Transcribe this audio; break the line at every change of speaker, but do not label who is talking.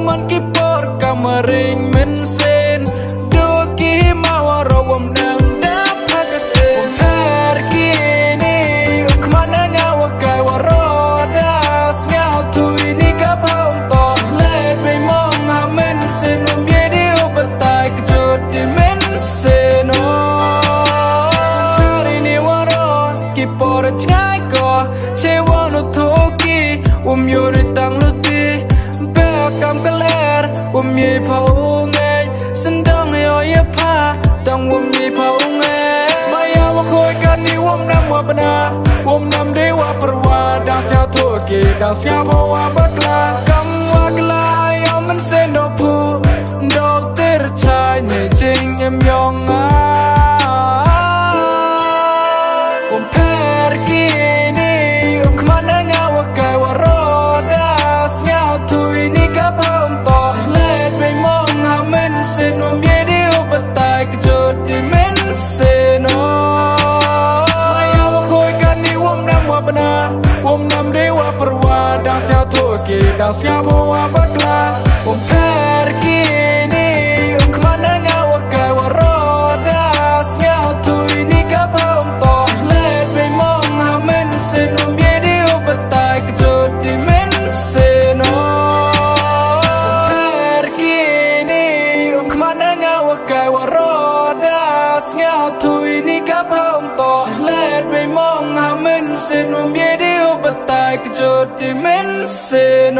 man kipor kamaring mensen do ki mawarawam dam dapakas her kini ukmana ngawa kai warodas ngau tu ini kapau to let be mong ha mensen yedi obatai kejut di mensen ini waron kipor cai ko cewano toki yuri tang luti bekam keler ye pau ngai sendang yo ye pa tang ye pau ngai maya wa koi kan ni nam wa bana nam dewa perwa dang sia toki dang sia bawa bakla kam wa kla yo men seno pu dok ter chai ne jing em yong a per kini ukmana ngawa kai waroda ngau tu ini kapau to let be mong ha men sen yedi obatai kejut di mensen maya wa koi kan ni nam wa bana nam dewa perwa dang sia toki dang sia bawa bakla per kini ukmana ngawa kai waroda ngau tu ini kapau to let be mong ha men sen yedi obatai kejut di mensen kai warodas ngau tu ini kapau to let be mong ha men sen yedi obatai kejut di mensen